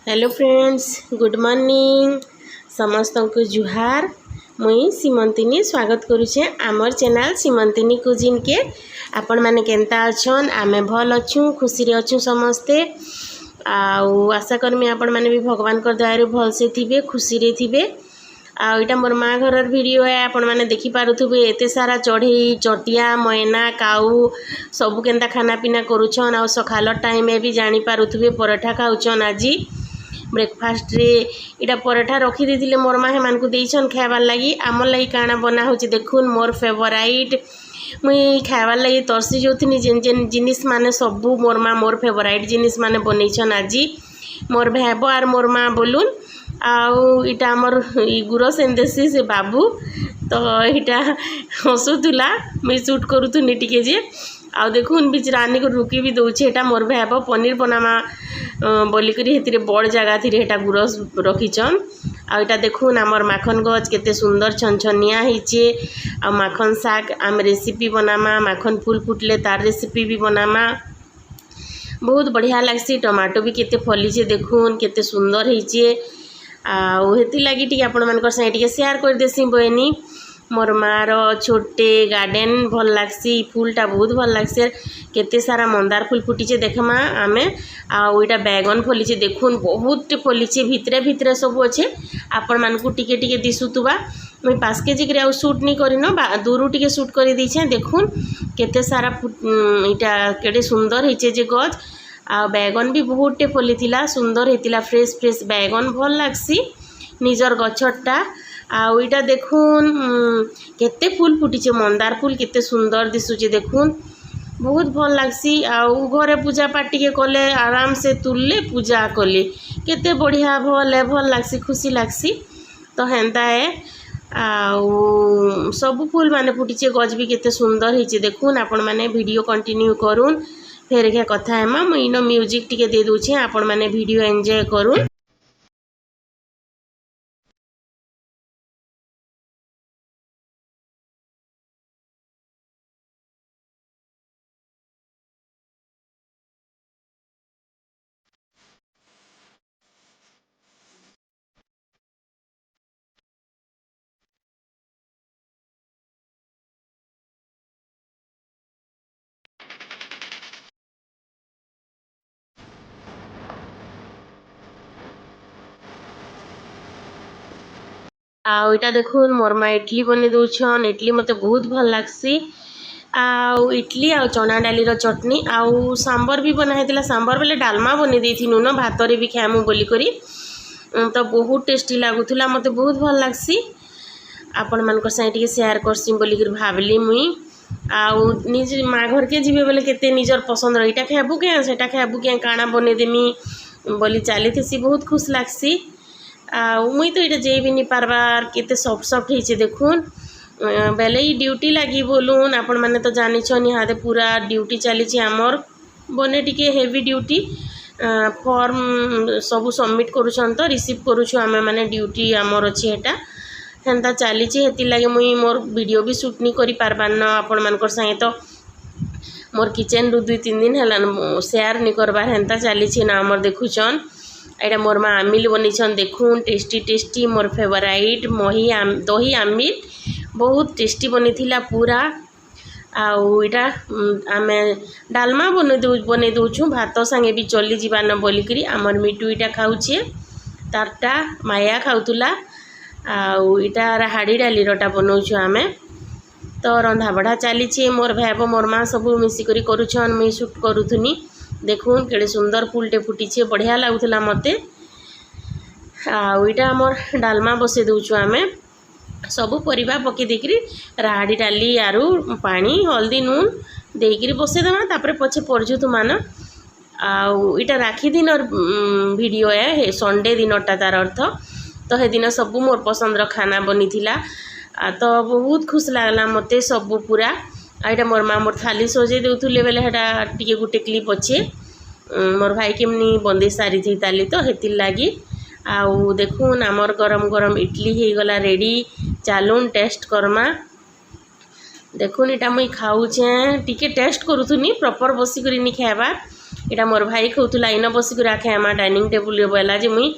Hello friends, good morning समस्त को जुहार। मुई सीमंतिनी स्वागत करुचे आमर चैनल सीमंतिनी कुजिन के। आपण माने केंता अछन? आमे भल अच्छू, खुशी रे अच्छू समस्ते। आशा करमी आपण माने भी भगवान कर दयारु भल से थिबे, खुशी रे थिबे। आईटा मोर माँ घर वीडियो है। आपण माने देखि पारुथुबे एते सारा चढ़ई चटिया मैना काऊ सबू केंता खाना पीना करुछन। आ सखाल टाइम में भी जानी पारुथुबे पराठा खाउछन। आज ब्रेकफास्ट रे इटा पराठा रखी देथिले मोर माँ हेमान को देइछन खाइबार लागि। आमर लागि काना बना होछि देखुन, मोर फेवराइट। मुई खाइबार लागि तरसी जोथिनी जेन जेन जिनिस माने सबू मोर माँ मोर फेवराइट जिनिस माने बनैछन। आज मोर भाइबो आर मोर माँ बोलुन। आउ इटा आमर गुरस एंदेसी से बाबू तो इटा हसुला मुई शूट करूथुनी टिके जे। आउ देखुन बीच रानी को रुकी भी दौचे। एटा मोर भाइबो पनीर बनामा बोलिकरी हेतिरे बड़ जगह थी हेटा गुरस रखीचन। आ इटा देखुन आमर माखन गज केते सुंदर छनछनिया हिचे। आ माखन साग आम रेसिपी बनामा, माखन फूल फुटले तार रेसिपी भी बनामा, बहुत बढ़िया लगसी। टमाटो भी केते फलीचे देखुन, केते सुंदर हिचे। हेती लगी टी आपण मानकर संगे टी शेयर कर देसी बहनी। मोर मार छोटे गार्डन भल लागसी, फूलटा बहुत भल लागसे। केते सारा मंदार फूल फुटीचे देखमा आमे। आईटा बैगन फलीचे देखुन, बहुत फलीचे भितरे भितरे सब अच्छे। आपण मानकू टिके टिके दिसुतुबा। मुई 5 केजी करे आउ शूट नहीं करिनो, दूर टिके शूट कर दीछे। देखुन केते सारा इटा केते सुंदर हिचे जे गज। आ बैगन भी बहुत फली थिला, सुंदर हेतिला, फ्रेश फ्रेश बैगन भल लागसी निजर गछटा। आईटा देखुन केते फूल फुटीचे, मंदार फूल केते सुंदर दिसुचे देखुन, बहुत भल लागसी। आउ घरे पूजा पाठ टिके कले आराम से तुलले पूजा कले केते बढ़िया भल लागसी, खुशी लागसी। तो हेंता है। आउ सब फूल माने फुटीचे, गज भी केते सुंदर हिचे देखुन। आपण माने वीडियो कंटिन्यू करूँ फेर क्या कथा है माँ। मुई इन म्यूजिक टिके दे दूचे, आपण माने वीडियो एंजॉय करूँ। आईटा देखुन मोर माँ इडली बने दौछन। इडली मते बहुत भल लागसी। आउ इडली आउ चना डालीर चटनी आउ सांबर भी बना हेतिला। सांबर बेले डालमा बने देथिनु न, भातरे भी खाएमु बोली करी। तो बहुत टेस्टी लागुथुला, मते बहुत भल लागसी। आपण मानकर संगे टिके शेयर करसी बोली करी भाबली मुई। आउ निज माँ घर के जीवे बेले केते निजर पसंद रहीटा खाबु के सेटा खाबु के काना बने देमी बोली चाली थेसी, बहुत खुश लागसी। मुई तो ये जे भी नहीं पारबार केते सॉफ्ट सॉफ्ट हिचे देखुन। बेले ही ड्यूटी लगी बोलून आपण माने तो जानी छन यहाँ पूरा ड्यूटी चली आमर बने टिके हेवी ड्यूटी। फॉर्म सबू सबमिट करुछन तो रिसीव करुछु आमे माने ड्यूटी आमर अछि हेटा हेंता चली। हेती लगे मुई मोर वीडियो भी शूट नहीं करि पारबान आपण मानकर संगे। तो मोर किचन रु 2-3 दिन हलान शेयर नहीं करबार हेंता चली ना आमर देखुछन। एटा मोर माँ आमिल बनीछन देखुन, टेस्टी टेस्टी मोर फेवराइट दही आमिल बहुत टेस्टी बनी थिला पूरा। आउ इटा आमे डालमा बने दौछू, भात संगे भी चली जीवान बोलिकी। आमर मिटू इटा खाऊचे, तारटा माया खाऊला। आउ इटा हाड़ी डालीरटा बनाऊछु आमे। तो रंधा बढ़ा चली मोर भाइबो मोर माँ सब मिसिकरी करुछन, मुई शूट करूथुनी। देखुन केड़े सुंदर फूलटे फुटीचे, बढ़िया लागुला मते। आईटा आमर डालमा बसे दौचु आमे, सबू परिबा पके देकरी राहाड़ी डाली आरु पानी हल्दी नून देकरी बसे देमा। तापरे पछे परजुतु मान। आईटा राखी दिन वीडियो है, संडे दिनटा तार अर्थ। तो हे दिन सबू मोर पसंद खाना बनी थिला। तो बहुत खुश लागला मते सबू पूरा। आईटा मोर माँ मोर थाली सजे देउथुले बेले हेटा टिके गुटे क्लिप अच्छे मोर भाई केमनी बंदे सारी थी ताली। तो हेतिल लागी। आउ देखुन आमर गरम गरम इडली हो गला रेडी। चालुन टेस्ट करमा। देखुन इटा मुई खाऊचे, टिके टेस्ट करूथुनी, प्रॉपर बसी करी नी खाइबार। इटा मोर भाई खाऊला इन बसिक खेमा डाइनिंग टेबुल बोला जे मुई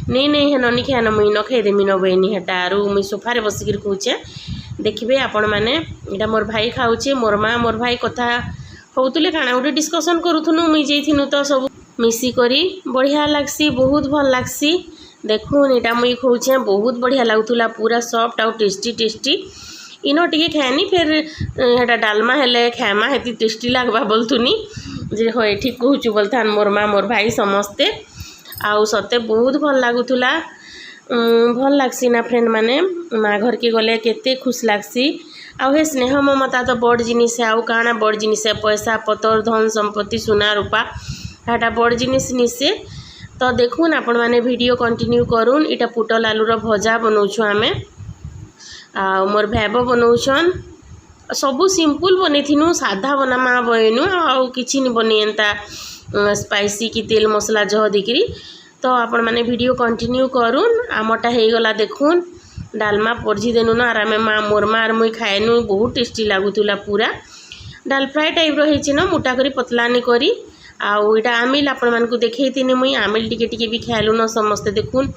नहीं नहीं हेन नि खेन मुई न खाईदेमी न बहनी हेटा आरु मुई सोफारे बसिक खाऊचे देखिए आपण मैंने इटा मोर भाई खाऊचे मोर माँ मोर भाई कथा होतुले काना गोटे डिस्कसन करूथुनु मुई जेइथिनु तो सब मिसिकरी बढ़िया लागसी बहुत भल लागसी देखुन इटा मुई खाऊचे बहुत बढ़िया लगुला पूरा सॉफ्ट आउ टेस्टी टेस्टी इन टिके खाएनी फिर हेटा डालमा हेले खाएमा हेती टेस्टी लागबा बोलथुनी जे होय ठीक कहूचु बोलथान मोर माँ मोर भाई समस्ते आउ सते बहुत भल लगुला भल लागसी ना फ्रेंड माने माँ घर के गले केते खुश लागसी आउ हे स्नेह ममता तो बड़ जिनिस है आउ काना बड़ जिनिस है पैसा पतर धन संपत्ति सुना रूपा हेटा बड़ जिनिस निसे तो देखुन आपण माने वीडियो कंटिन्यू करूँ इटा पुटल आलूर भजा बनाऊँ आमे आ मोर भाव बनाऊन सबू सिंपल बनईथिनु साधा बनामा बनेनु आउ किछि नि बने एंता स्पाइसी की तेल मसला जह दिकरी तो आपण माने वीडियो कंटिन्यू करूँ आमटा हो गला देखुन डालमा परझी देनु ना आरामे माँ मोर माँ मुई खाएनु बहुत टेस्टी लगुला पूरा डाल फ्राए टाइप रही न मोटा करी पतलानी करी आउ इटा आमिल आपण मानकु देखैतिनी मुई आमिल टिके टिके भी खाएलु न समस्ते देखुन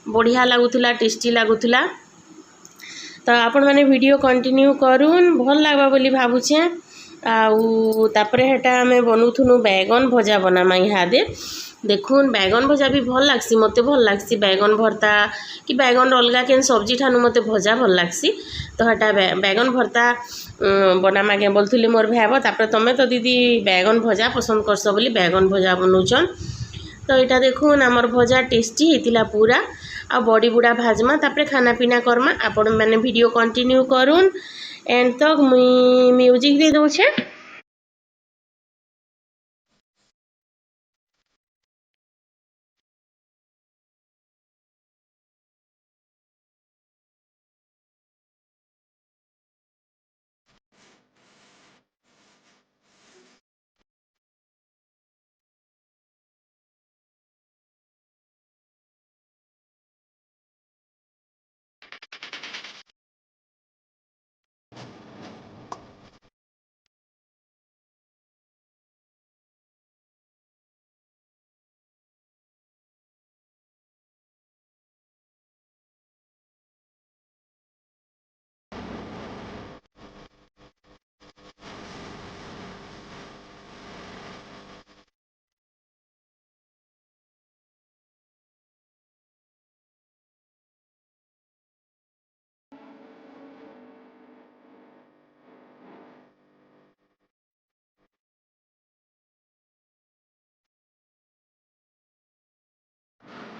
बढ़िया लगुला टेस्टी लगुला तो आपण माने वीडियो कंटिन्यू करूँ भल लागबा बोली भाबुछे आउ तापरे हेटा आमे बनउथुनु बैगन भजा बनामा इहादे देखुन बैगन भजा भी भल लागसी मते भल लागसी बैगन भरता कि बैगन अलगा केन सब्जी ठानु मते भजा भल लागसी तो हेटा बैगन भरता बनामा के बोलथुली मोर भाव तापरे तमे तो दीदी बैगन भजा पसंद करस बोली बैगन भजा बनउछन तो इटा देखुन आमर भजा टेस्टी हेतिला पूरा आ बड़ी बुढ़ा भाजमा तापरे खाना पीना करमा आपण मैंने वीडियो कंटिन्यू करूँ एंड तक मुई म्यूजिक दे दूचे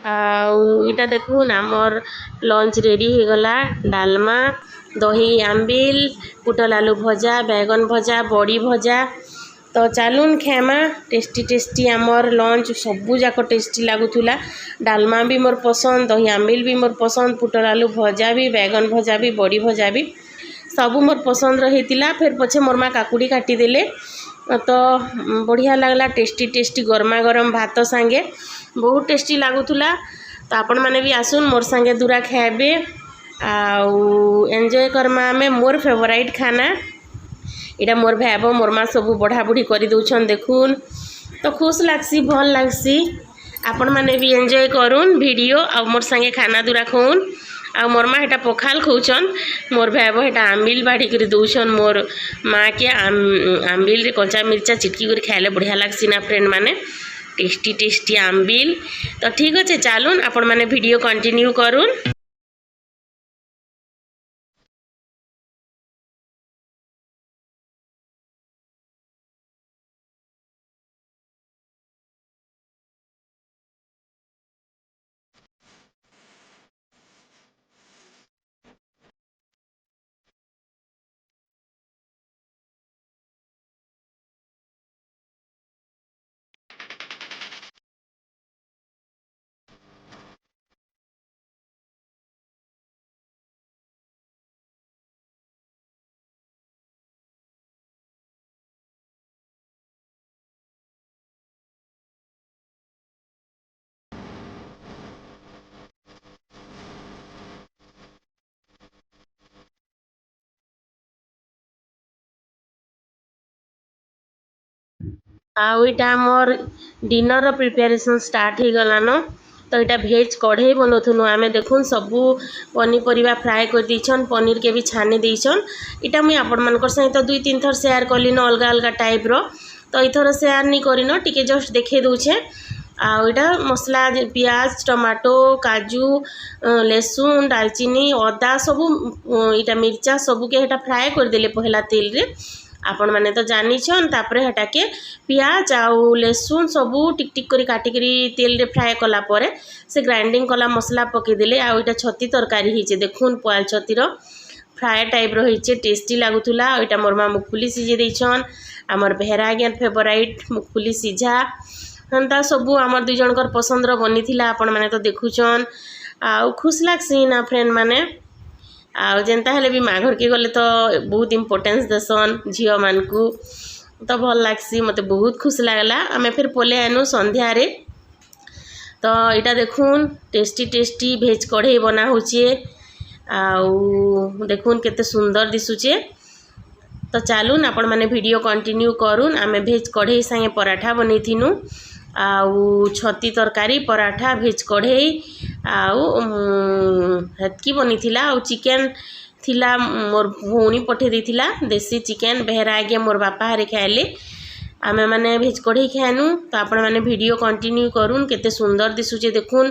आटा देखुन आमर लंच रेडी हो गला डालमा दही आंबिल पुटल आलू भजा बैगन भजा बड़ी भजा तो चलून खेमा टेस्टी टेस्टी आमर लंच सबू जाक टेस्टी लगुला डालमा भी मोर पसंद दही आंबिल भी मोर पसंद पुटल आलू भजा भी बैगन भजा भी बड़ी भजा भी सबू मोर पसंद रही फिर पछे मोर माँ काकुड़ी काटिदेले तो बढ़िया लगला टेस्टी टेस्टी गरमा गरम भात सांगे बहुत टेस्टी लगुला तो आपण मैंने भी आसुन मोर सांगे दूरा खाएबे आउ एंजॉय करमा आमे मोर फेवराइट खाना इटा मोर भाव मोर माँ सब बढ़ा बुढ़ी कर दौन देखुन तो खुश लागसी भल लागसी आपण मैंने भी एंजॉय करूँ वीडियो आ मोर सांगे खाना दूरा खाऊन आ मोर माँ हेटा पखाल खाऊन मोर भाव हेटा आंबिल बाढ़ी कर दौन मोर माँ के आंबिल कंचा मिर्चा चिटकी कर खाइले बढ़िया लागसी ना फ्रेंड माने टेस्टी टेस्टी आंबिल तो ठीक अच्छे चलून आपण मैंने वीडियो कंटिन्यू करूँ। आउ इटा मोर डिनर प्रिपेरेसन स्टार्ट हो गलान। तो यहाँ भेज कढ़ई बनाऊँ आम देखुन सबू पनीपरिया फ्राए कर दीछन, पनीर के भी छानी देछन। इटा मुई आपण मानकर सहित 2-3 थर शेयर कली न अलग अलग टाइप रो, तो इथर शेयर नहीं करिन, टिके जस्ट देखे दूचे। आईटा मसला पियाज टमाटो काजू लहसुन दालचीनी अदा सबू इटा मिर्चा सबू के हेटा फ्राए कर देले पहला तेल रे। आपण माने तो जानिछन। तापरे हटा के पियाज आउ लहसुन सबू टिक टिक करी काटी करी तेल रे फ्राए कला परे से ग्राइंडिंग कला मसला पके देले। आउ इटा छती तरकारी हिचे देखुन पुआल छती रो फ्राए टाइप रो हिचे, टेस्टी लागुथुला। इटा मोर मा मुगफुली सिझे देछन, हमर बेहरा ज्ञान फेवराइट मुगफुली सिझा हंता सबू आमर दुई जनकर पसंद रो बनी थिला। आपण माने तो देखुछन आउ खुश लागसी ना फ्रेंड माने। आउ जेनता हेले भी माँ घर के गले तो बहुत इम्पोर्टेंस देसन झील मान को, तो भल लागसी मते बहुत खुश लागला। आमे फिर पोले आनु संध्या रे। तो इटा देखुन टेस्टी टेस्टी भेज कढ़ई बना होचे, आउ देखुन केते सुंदर दिसुचे। तो चलून आपण माने वीडियो कंटिन्यू करूँ। आमे भेज कढ़ई संगे पराठा बनैथिनु, आउ छती तरकारी पराठा भेज कढ़ई आउ हेतकी बनी थिला। आउ चिकेन थिला मोर भौणी पठे देथिला देसी चिकेन, बेहरा आगे मोर बापा हरे खाइले, आमे माने भेज कढ़ई खाएनु। तो आपण माने वीडियो कंटिन्यू करूँ। केते सुंदर दिसुचे देखुन,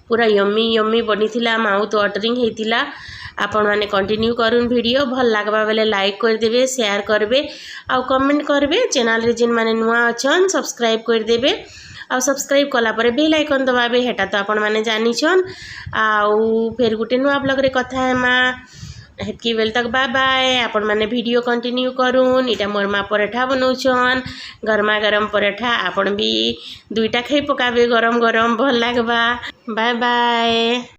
पूरा यम्मी यम्मी बनी थिला, माउथ वाटरिंग हेतिला। आपण माने कंटिन्यू करूँ वीडियो। भल लागबा बेले लाइक कर देबे, शेयर करबे आउ कमेंट करबे। चैनल रे जिन माने नुआ अछन सब्सक्राइब कर देबे, आउ सब्सक्राइब कला परे बेल आइकन दबाबे, हेटा तो आपण माने जानिछन। आउ फिर गुटे नुआ ब्लॉग रे कथा हेमा, हेतकी बेल तक बाय बाय। आपण माने वीडियो कंटिन्यू करूँ। इटा मोर मा पराठा बनाउछन, गरमा गरम पराठा, आपण भी दुईटा खाई पकाबे गरम गरम, भल लागबा। Bye bye.